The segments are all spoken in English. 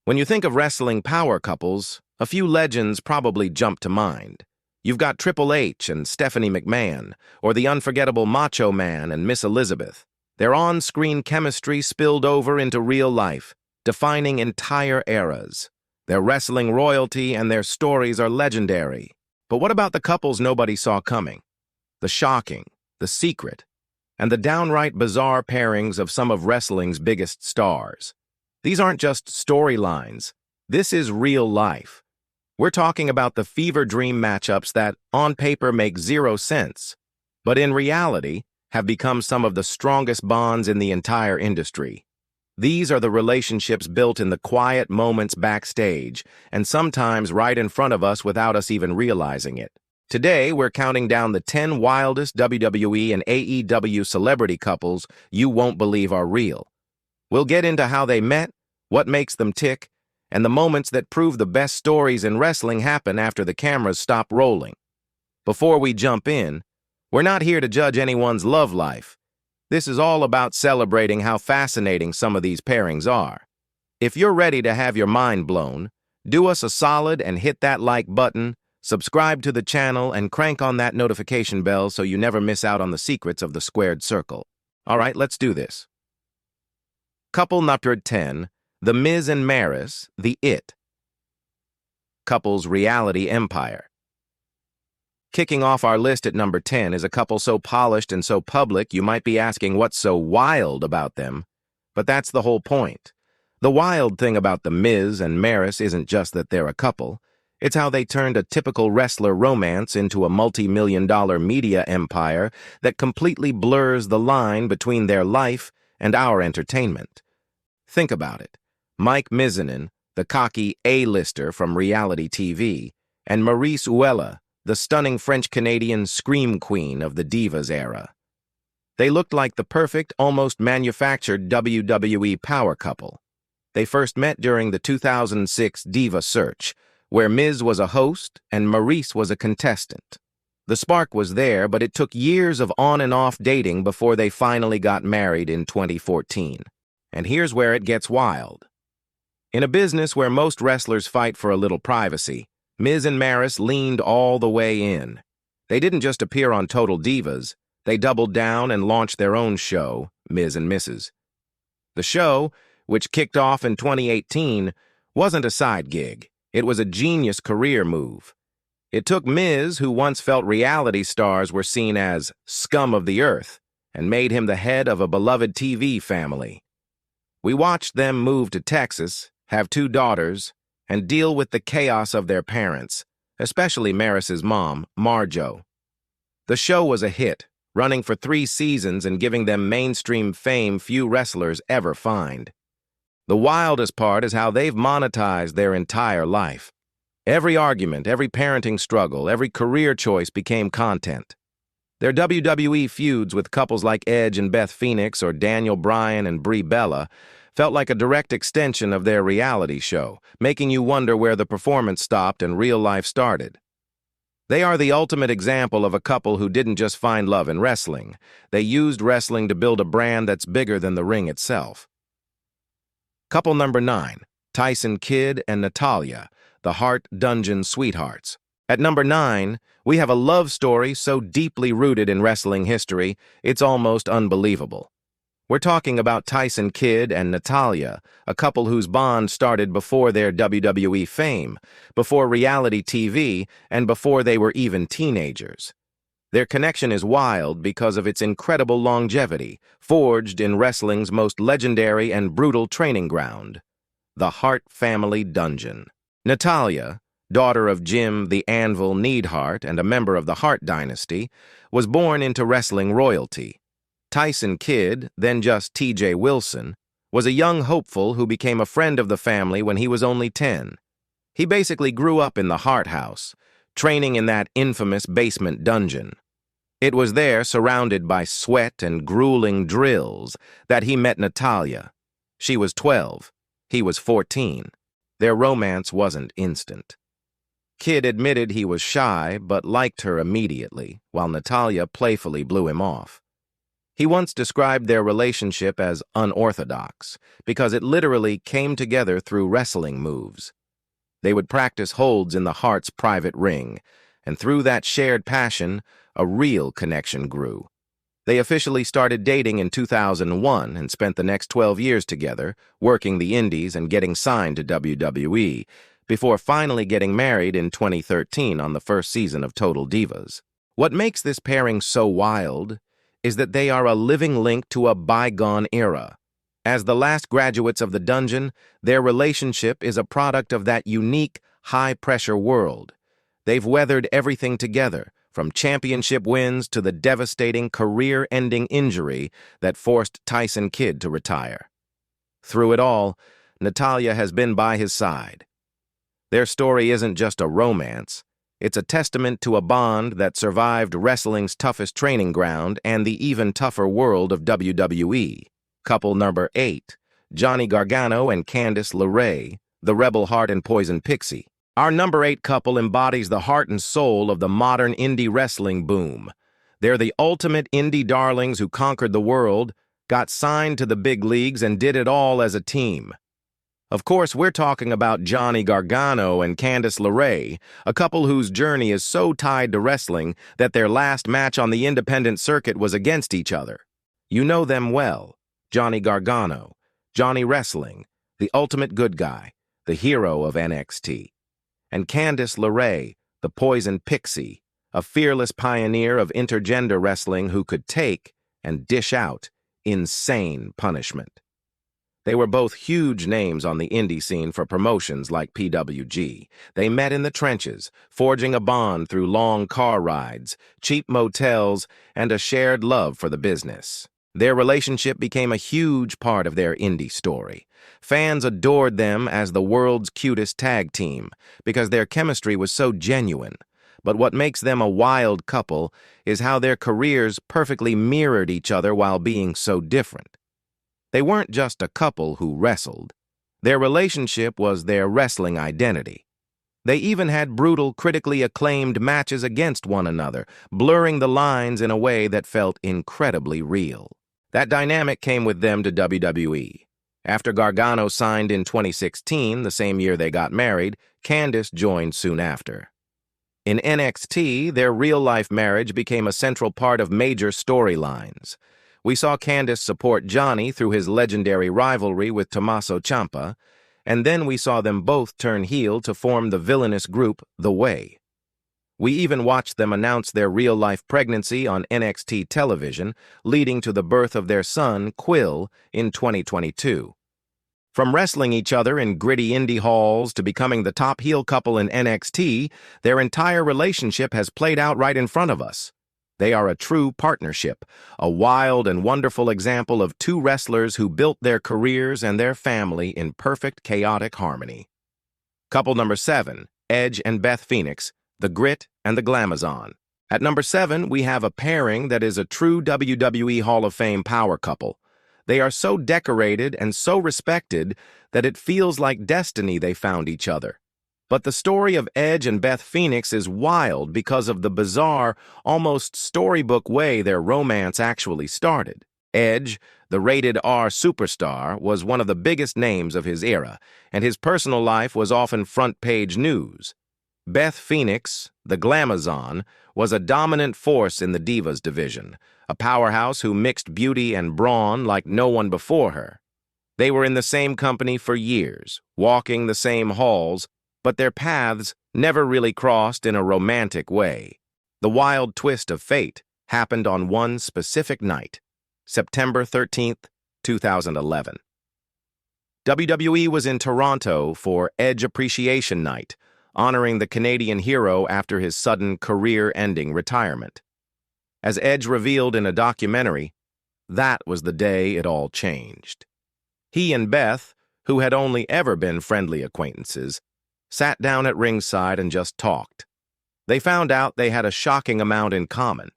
When you think of wrestling power couples, a few legends probably jump to mind. You've got Triple H and Stephanie McMahon, or the unforgettable Macho Man and Miss Elizabeth. Their on-screen chemistry spilled over into real life, defining entire eras. Their wrestling royalty and their stories are legendary. But what about the couples nobody saw coming? The shocking, the secret, and the downright bizarre pairings of some of wrestling's biggest stars. These aren't just storylines. This is real life. We're talking about the fever dream matchups that, on paper, make zero sense, but in reality, have become some of the strongest bonds in the entire industry. These are the relationships built in the quiet moments backstage, and sometimes right in front of us without us even realizing it. Today, we're counting down the 10 wildest WWE and AEW celebrity couples you won't believe are real. We'll get into how they met, what makes them tick, and the moments that prove the best stories in wrestling happen after the cameras stop rolling. Before we jump in, we're not here to judge anyone's love life. This is all about celebrating how fascinating some of these pairings are. If you're ready to have your mind blown, do us a solid and hit that like button, subscribe to the channel, and crank on that notification bell so you never miss out on the secrets of the squared circle. All right, let's do this. Couple number 10, the Miz and Maryse, the It. Couple's reality empire. Kicking off our list at number 10 is a couple so polished and so public you might be asking what's so wild about them. But that's the whole point. The wild thing about the Miz and Maryse isn't just that they're a couple. It's how they turned a typical wrestler romance into a multi-million-dollar media empire that completely blurs the line between their life and our entertainment. Think about it. Mike Mizanin, the cocky A-lister from reality TV, and Maryse Uella, the stunning French-Canadian scream queen of the Divas era. They looked like the perfect, almost manufactured WWE power couple. They first met during the 2006 Diva Search, where Miz was a host and Maryse was a contestant. The spark was there, but it took years of on and off dating before they finally got married in 2014. And here's where it gets wild. In a business where most wrestlers fight for a little privacy, Miz and Maryse leaned all the way in. They didn't just appear on Total Divas, they doubled down and launched their own show, Miz and Mrs. The show, which kicked off in 2018, wasn't a side gig. It was a genius career move. It took Miz, who once felt reality stars were seen as scum of the earth, and made him the head of a beloved TV family. We watched them move to Texas, have 2 daughters, and deal with the chaos of their parents, especially Maryse's mom, Marjo. The show was a hit, running for 3 seasons and giving them mainstream fame few wrestlers ever find. The wildest part is how they've monetized their entire life. Every argument, every parenting struggle, every career choice became content. Their WWE feuds with couples like Edge and Beth Phoenix or Daniel Bryan and Brie Bella felt like a direct extension of their reality show, making you wonder where the performance stopped and real life started. They are the ultimate example of a couple who didn't just find love in wrestling. They used wrestling to build a brand that's bigger than the ring itself. Couple number 9, Tyson Kidd and Natalya, the Heart Dungeon Sweethearts. At number 9, we have a love story so deeply rooted in wrestling history, it's almost unbelievable. We're talking about Tyson Kidd and Natalya, a couple whose bond started before their WWE fame, before reality TV, and before they were even teenagers. Their connection is wild because of its incredible longevity, forged in wrestling's most legendary and brutal training ground, the Hart family dungeon. Natalya, daughter of Jim the Anvil Neidhart and a member of the Hart dynasty, was born into wrestling royalty. Tyson Kidd, then just T.J. Wilson, was a young hopeful who became a friend of the family when he was only 10. He basically grew up in the Hart house, training in that infamous basement dungeon. It was there, surrounded by sweat and grueling drills, that he met Natalya. She was 12. He was 14. Their romance wasn't instant. Kidd admitted he was shy, but liked her immediately, while Natalya playfully blew him off. He once described their relationship as unorthodox because it literally came together through wrestling moves. They would practice holds in the Hart's private ring, and through that shared passion, a real connection grew. They officially started dating in 2001 and spent the next 12 years together, working the indies and getting signed to WWE, before finally getting married in 2013 on the first season of Total Divas. What makes this pairing so wild is that they are a living link to a bygone era. As the last graduates of the dungeon, their relationship is a product of that unique, high-pressure world. They've weathered everything together, from championship wins to the devastating career-ending injury that forced Tyson Kidd to retire. Through it all, Natalya has been by his side. Their story isn't just a romance. It's a testament to a bond that survived wrestling's toughest training ground and the even tougher world of WWE. Couple number 8, Johnny Gargano and Candice LeRae, the Rebel Heart and Poison Pixie. Our number 8 couple embodies the heart and soul of the modern indie wrestling boom. They're the ultimate indie darlings who conquered the world, got signed to the big leagues, and did it all as a team. Of course, we're talking about Johnny Gargano and Candice LeRae, a couple whose journey is so tied to wrestling that their last match on the independent circuit was against each other. You know them well. Johnny Gargano, Johnny Wrestling, the ultimate good guy, the hero of NXT. And Candice LeRae, the Poison Pixie, a fearless pioneer of intergender wrestling who could take and dish out insane punishment. They were both huge names on the indie scene for promotions like PWG. They met in the trenches, forging a bond through long car rides, cheap motels, and a shared love for the business. Their relationship became a huge part of their indie story. Fans adored them as the world's cutest tag team because their chemistry was so genuine. But what makes them a wild couple is how their careers perfectly mirrored each other while being so different. They weren't just a couple who wrestled. Their relationship was their wrestling identity. They even had brutal, critically acclaimed matches against one another, blurring the lines in a way that felt incredibly real. That dynamic came with them to WWE. After Gargano signed in 2016, the same year they got married, Candice joined soon after. In NXT, their real-life marriage became a central part of major storylines. We saw Candice support Johnny through his legendary rivalry with Tommaso Ciampa, and then we saw them both turn heel to form the villainous group The Way. We even watched them announce their real-life pregnancy on NXT television, leading to the birth of their son, Quill, in 2022. From wrestling each other in gritty indie halls to becoming the top heel couple in NXT, their entire relationship has played out right in front of us. They are a true partnership, a wild and wonderful example of two wrestlers who built their careers and their family in perfect, chaotic harmony. Couple number 7, Edge and Beth Phoenix, the Grit and the Glamazon. At number 7, we have a pairing that is a true WWE Hall of Fame power couple. They are so decorated and so respected that it feels like destiny they found each other. But the story of Edge and Beth Phoenix is wild because of the bizarre, almost storybook way their romance actually started. Edge, the rated R superstar, was one of the biggest names of his era, and his personal life was often front-page news. Beth Phoenix, the Glamazon, was a dominant force in the Divas division, a powerhouse who mixed beauty and brawn like no one before her. They were in the same company for years, walking the same halls, but their paths never really crossed in a romantic way. The wild twist of fate happened on one specific night, September 13th, 2011. WWE was in Toronto for Edge Appreciation Night, honoring the Canadian hero after his sudden career-ending retirement. As Edge revealed in a documentary, that was the day it all changed. He and Beth, who had only ever been friendly acquaintances, sat down at ringside and just talked. They found out they had a shocking amount in common.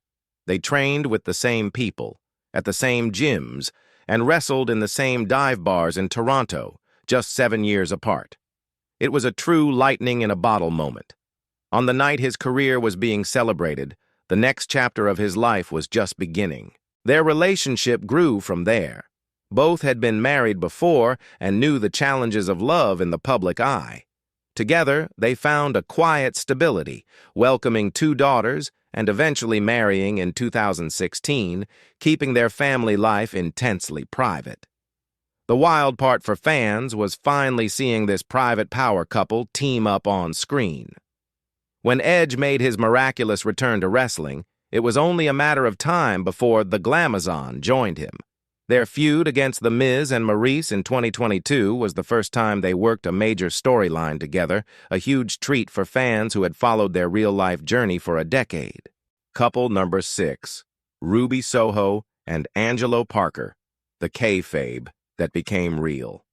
They trained with the same people, at the same gyms, and wrestled in the same dive bars in Toronto, just 7 years apart. It was a true lightning-in-a-bottle moment. On the night his career was being celebrated, the next chapter of his life was just beginning. Their relationship grew from there. Both had been married before and knew the challenges of love in the public eye. Together, they found a quiet stability, welcoming 2 daughters and eventually marrying in 2016, keeping their family life intensely private. The wild part for fans was finally seeing this private power couple team up on screen. When Edge made his miraculous return to wrestling, it was only a matter of time before the Glamazon joined him. Their feud against the Miz and Maryse in 2022 was the first time they worked a major storyline together, a huge treat for fans who had followed their real-life journey for a decade. Couple number 6, Ruby Soho and Angelo Parker, the kayfabe that became real.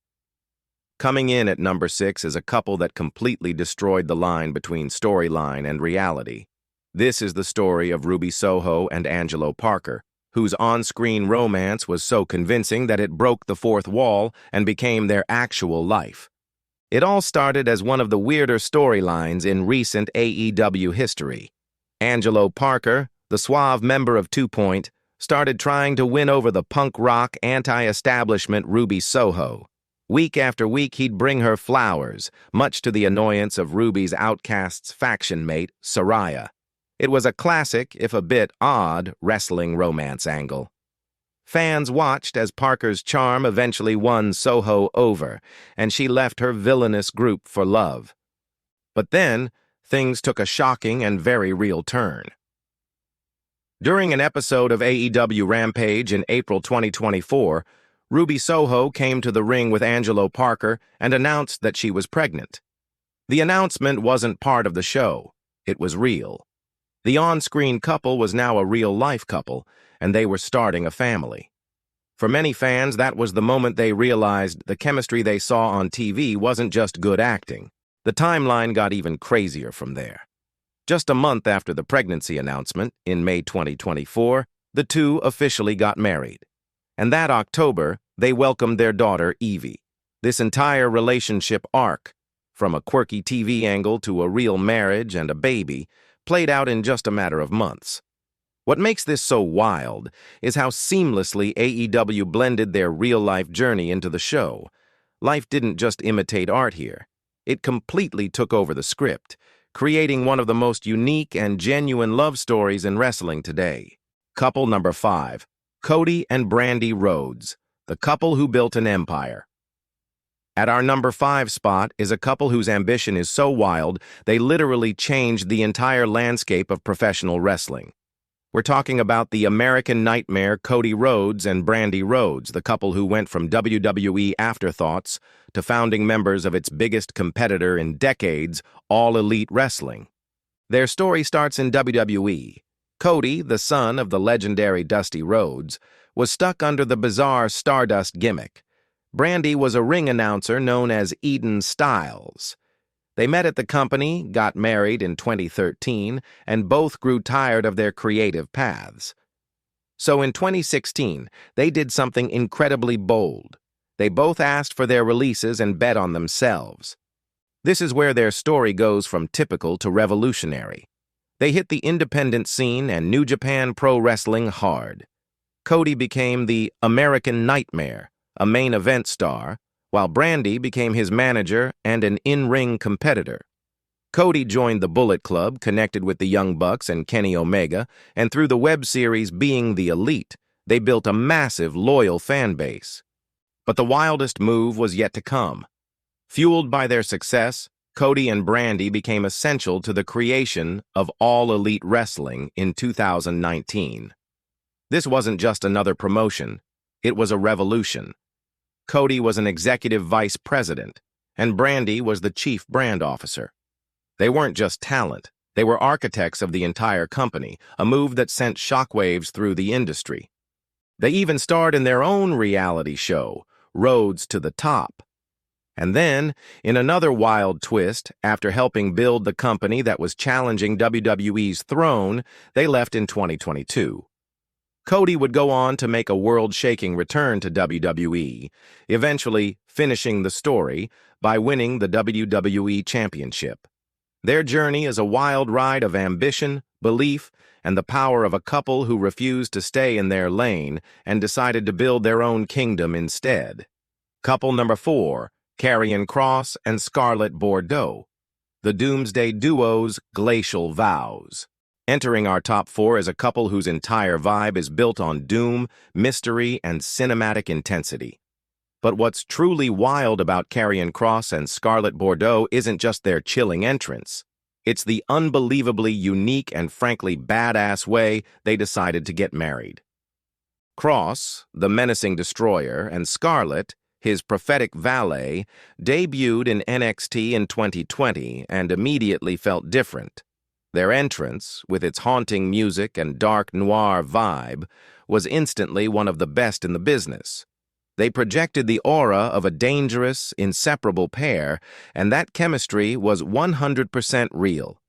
Coming in at number 6 is a couple that completely destroyed the line between storyline and reality. This is the story of Ruby Soho and Angelo Parker, whose on-screen romance was so convincing that it broke the fourth wall and became their actual life. It all started as one of the weirder storylines in recent AEW history. Angelo Parker, the suave member of 2 Point, started trying to win over the punk rock anti-establishment Ruby Soho. Week after week, he'd bring her flowers, much to the annoyance of Ruby's Outcast's faction mate, Saraya. It was a classic, if a bit odd, wrestling romance angle. Fans watched as Parker's charm eventually won Soho over, and she left her villainous group for love. But then, things took a shocking and very real turn. During an episode of AEW Rampage in April 2024, Ruby Soho came to the ring with Angelo Parker and announced that she was pregnant. The announcement wasn't part of the show. It was real. The on-screen couple was now a real-life couple, and they were starting a family. For many fans, that was the moment they realized the chemistry they saw on TV wasn't just good acting. The timeline got even crazier from there. Just a month after the pregnancy announcement, in May 2024, the two officially got married. And that October, they welcomed their daughter, Evie. This entire relationship arc, from a quirky TV angle to a real marriage and a baby, played out in just a matter of months. What makes this so wild is how seamlessly AEW blended their real-life journey into the show. Life didn't just imitate art here. It completely took over the script, creating one of the most unique and genuine love stories in wrestling today. Couple number 5, Cody and Brandi Rhodes, the couple who built an empire. At our number 5 spot is a couple whose ambition is so wild, they literally changed the entire landscape of professional wrestling. We're talking about the American Nightmare Cody Rhodes and Brandi Rhodes, the couple who went from WWE afterthoughts to founding members of its biggest competitor in decades, All Elite Wrestling. Their story starts in WWE. Cody, the son of the legendary Dusty Rhodes, was stuck under the bizarre Stardust gimmick. Brandi was a ring announcer known as Eden Styles. They met at the company, got married in 2013, and both grew tired of their creative paths. So in 2016, they did something incredibly bold. They both asked for their releases and bet on themselves. This is where their story goes from typical to revolutionary. They hit the independent scene and New Japan Pro Wrestling hard. Cody became the American Nightmare, a main event star, while Brandi became his manager and an in-ring competitor. Cody joined the Bullet Club, connected with the Young Bucks and Kenny Omega, and through the web series Being the Elite, they built a massive, loyal fan base. But the wildest move was yet to come. Fueled by their success, Cody and Brandi became essential to the creation of All Elite Wrestling in 2019. This wasn't just another promotion, it was a revolution. Cody was an executive vice president, and Brandi was the chief brand officer. They weren't just talent, they were architects of the entire company, a move that sent shockwaves through the industry. They even starred in their own reality show, Roads to the Top. And then, in another wild twist, after helping build the company that was challenging WWE's throne, they left in 2022. Cody would go on to make a world-shaking return to WWE, eventually finishing the story by winning the WWE Championship. Their journey is a wild ride of ambition, belief, and the power of a couple who refused to stay in their lane and decided to build their own kingdom instead. Couple number 4, Karrion Kross and Scarlett Bordeaux, the Doomsday Duo's glacial vows. Entering our top 4 is a couple whose entire vibe is built on doom, mystery, and cinematic intensity. But what's truly wild about Karrion Kross and Scarlett Bordeaux isn't just their chilling entrance. It's the unbelievably unique and frankly badass way they decided to get married. Kross, the menacing destroyer, and Scarlett, his prophetic valet, debuted in NXT in 2020 and immediately felt different. Their entrance, with its haunting music and dark noir vibe, was instantly one of the best in the business. They projected the aura of a dangerous, inseparable pair, and that chemistry was 100% real.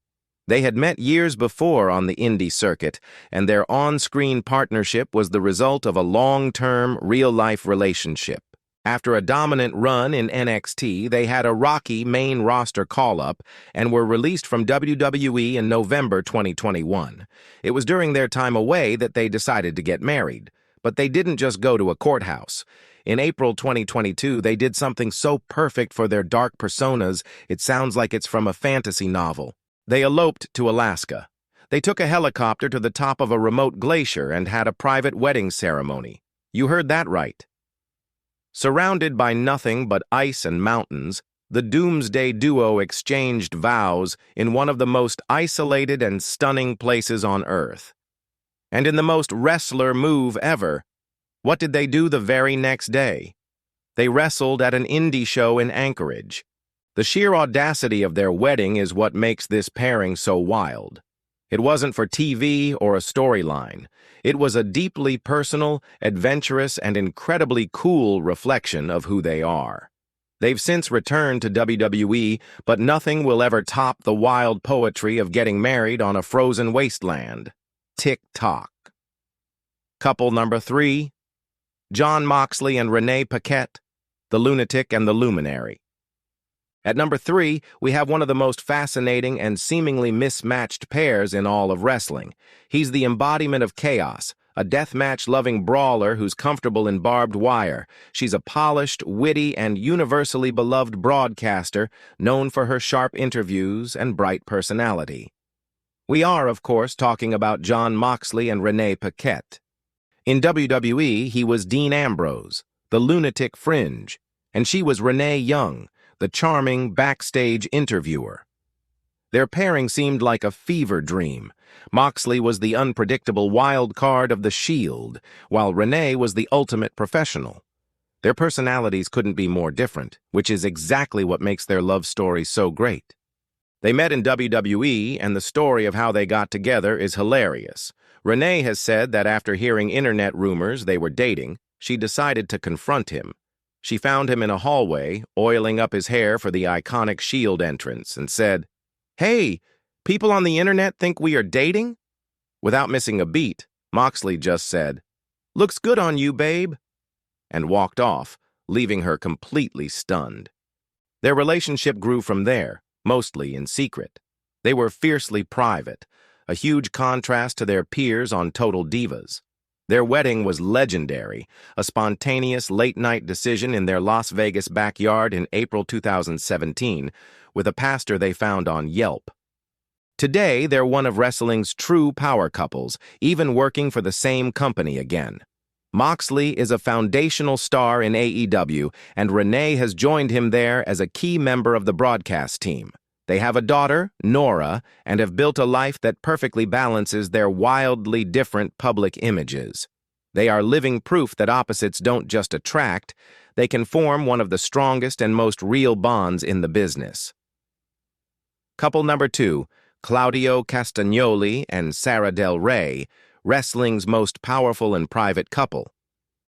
They had met years before on the indie circuit, and their on-screen partnership was the result of a long-term, real-life relationship. After a dominant run in NXT, they had a rocky main roster call-up and were released from WWE in November 2021. It was during their time away that they decided to get married. But they didn't just go to a courthouse. In April 2022, they did something so perfect for their dark personas, it sounds like it's from a fantasy novel. They eloped to Alaska. They took a helicopter to the top of a remote glacier and had a private wedding ceremony. You heard that right. Surrounded by nothing but ice and mountains, the Doomsday Duo exchanged vows in one of the most isolated and stunning places on Earth. And in the most wrestler move ever, what did they do the very next day? They wrestled at an indie show in Anchorage. The sheer audacity of their wedding is what makes this pairing so wild. It wasn't for TV or a storyline. It was a deeply personal, adventurous, and incredibly cool reflection of who they are. They've since returned to WWE, but nothing will ever top the wild poetry of getting married on a frozen wasteland. Tick-tock. Couple number 3, Jon Moxley and Renee Paquette, the Lunatic and the Luminary. At number 3, we have one of the most fascinating and seemingly mismatched pairs in all of wrestling. He's the embodiment of chaos, a deathmatch-loving brawler who's comfortable in barbed wire. She's a polished, witty, and universally beloved broadcaster known for her sharp interviews and bright personality. We are, of course, talking about Jon Moxley and Renee Paquette. In WWE, he was Dean Ambrose, the lunatic fringe, and she was Renee Young, the charming backstage interviewer. Their pairing seemed like a fever dream. Moxley was the unpredictable wild card of the Shield, while Renee was the ultimate professional. Their personalities couldn't be more different, which is exactly what makes their love story so great. They met in WWE, and the story of how they got together is hilarious. Renee has said that after hearing internet rumors they were dating, she decided to confront him. She found him in a hallway, oiling up his hair for the iconic Shield entrance, and said, "Hey, people on the internet think we are dating?" Without missing a beat, Moxley just said, "Looks good on you, babe," and walked off, leaving her completely stunned. Their relationship grew from there, mostly in secret. They were fiercely private, a huge contrast to their peers on Total Divas. Their wedding was legendary, a spontaneous late-night decision in their Las Vegas backyard in April 2017, with a pastor they found on Yelp. Today, they're one of wrestling's true power couples, even working for the same company again. Moxley is a foundational star in AEW, and Renee has joined him there as a key member of the broadcast team. They have a daughter, Nora, and have built a life that perfectly balances their wildly different public images. They are living proof that opposites don't just attract, they can form one of the strongest and most real bonds in the business. Couple number 2, Claudio Castagnoli and Sara Del Rey, wrestling's most powerful and private couple.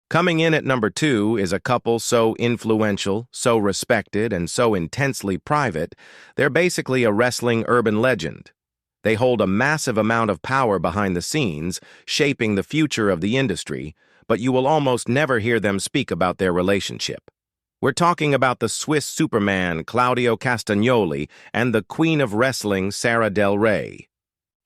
Coming in at number 2 is a couple so influential, so respected, and so intensely private, they're basically a wrestling urban legend. They hold a massive amount of power behind the scenes, shaping the future of the industry, but you will almost never hear them speak about their relationship. We're talking about the Swiss Superman, Claudio Castagnoli, and the Queen of Wrestling, Sara Del Rey.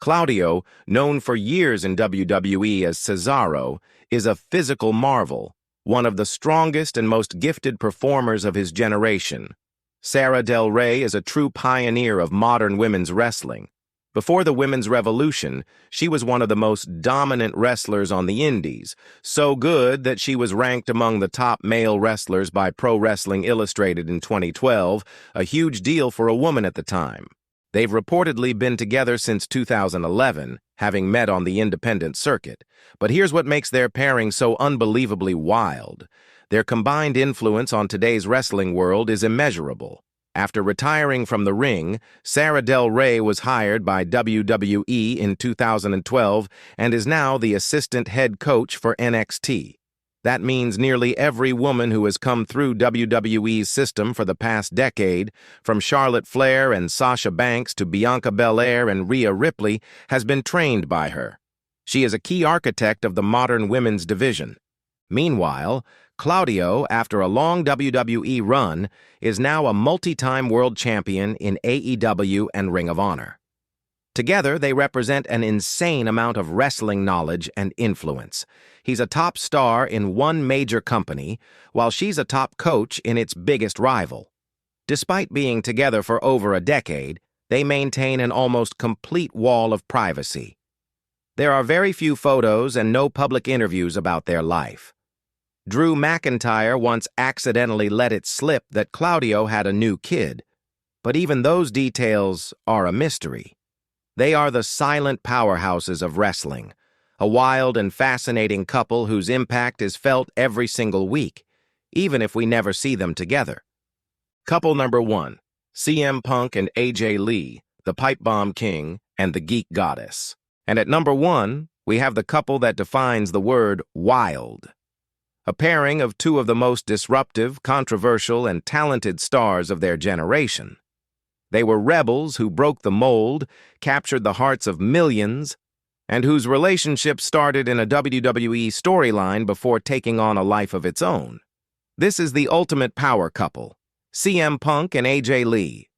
Claudio, known for years in WWE as Cesaro, is a physical marvel, one of the strongest and most gifted performers of his generation. Sara Del Rey is a true pioneer of modern women's wrestling. Before the women's revolution, she was one of the most dominant wrestlers on the indies, so good that she was ranked among the top male wrestlers by Pro Wrestling Illustrated in 2012, a huge deal for a woman at the time. They've reportedly been together since 2011, having met on the independent circuit. But here's what makes their pairing so unbelievably wild. Their combined influence on today's wrestling world is immeasurable. After retiring from the ring, Sara Del Rey was hired by WWE in 2012 and is now the assistant head coach for NXT. That means nearly every woman who has come through WWE's system for the past decade, from Charlotte Flair and Sasha Banks to Bianca Belair and Rhea Ripley, has been trained by her. She is a key architect of the modern women's division. Meanwhile, Claudio, after a long WWE run, is now a multi-time world champion in AEW and Ring of Honor. Together, they represent an insane amount of wrestling knowledge and influence. He's a top star in one major company, while she's a top coach in its biggest rival. Despite being together for over a decade, they maintain an almost complete wall of privacy. There are very few photos and no public interviews about their life. Drew McIntyre once accidentally let it slip that Claudio had a new kid, but even those details are a mystery. They are the silent powerhouses of wrestling, a wild and fascinating couple whose impact is felt every single week, even if we never see them together. Couple number 1, CM Punk and AJ Lee, the Pipe Bomb King and the Geek Goddess. And at number 1, we have the couple that defines the word wild. A pairing of two of the most disruptive, controversial, and talented stars of their generation. They were rebels who broke the mold, captured the hearts of millions, and whose relationship started in a WWE storyline before taking on a life of its own. This is the ultimate power couple, CM Punk and AJ Lee.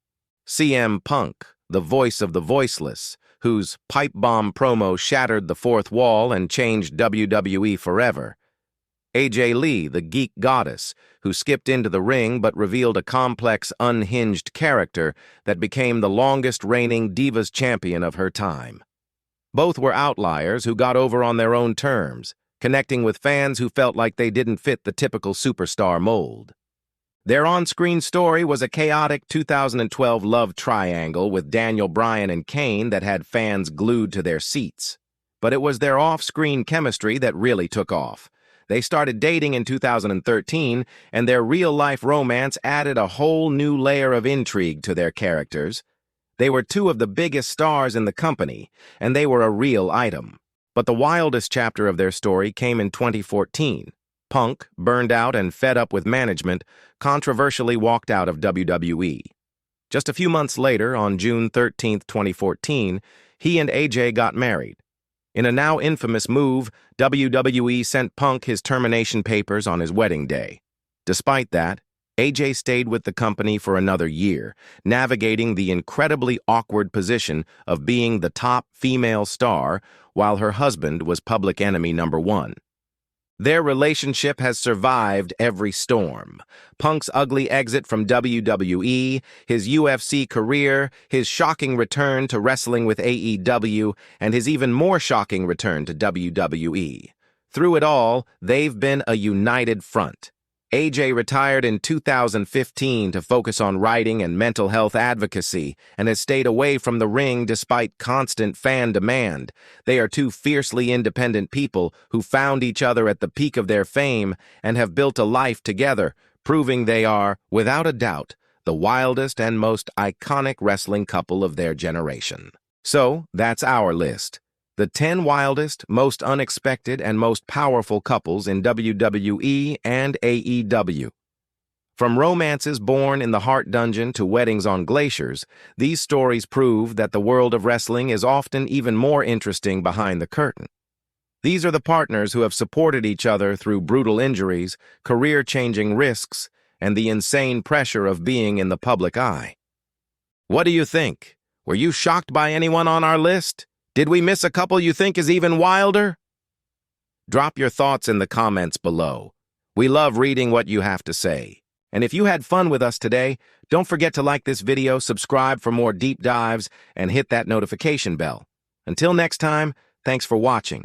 CM Punk, the voice of the voiceless, whose pipe bomb promo shattered the fourth wall and changed WWE forever. AJ Lee, the Geek Goddess, who skipped into the ring but revealed a complex, unhinged character that became the longest-reigning Divas champion of her time. Both were outliers who got over on their own terms, connecting with fans who felt like they didn't fit the typical superstar mold. Their on-screen story was a chaotic 2012 love triangle with Daniel Bryan and Kane that had fans glued to their seats. But it was their off-screen chemistry that really took off. They started dating in 2013, and their real-life romance added a whole new layer of intrigue to their characters. They were two of the biggest stars in the company, and they were a real item. But the wildest chapter of their story came in 2014. Punk, burned out and fed up with management, controversially walked out of WWE. Just a few months later, on June 13, 2014, he and AJ got married. In a now infamous move, WWE sent Punk his termination papers on his wedding day. Despite that, AJ stayed with the company for another year, navigating the incredibly awkward position of being the top female star while her husband was public enemy number 1. Their relationship has survived every storm. Punk's ugly exit from WWE, his UFC career, his shocking return to wrestling with AEW, and his even more shocking return to WWE. Through it all, they've been a united front. AJ retired in 2015 to focus on writing and mental health advocacy and has stayed away from the ring despite constant fan demand. They are two fiercely independent people who found each other at the peak of their fame and have built a life together, proving they are, without a doubt, the wildest and most iconic wrestling couple of their generation. So, that's our list. The 10 wildest, most unexpected, and most powerful couples in WWE and AEW. From romances born in the Heart Dungeon to weddings on glaciers, these stories prove that the world of wrestling is often even more interesting behind the curtain. These are the partners who have supported each other through brutal injuries, career-changing risks, and the insane pressure of being in the public eye. What do you think? Were you shocked by anyone on our list? Did we miss a couple you think is even wilder? Drop your thoughts in the comments below. We love reading what you have to say. And if you had fun with us today, don't forget to like this video, subscribe for more deep dives, and hit that notification bell. Until next time, thanks for watching.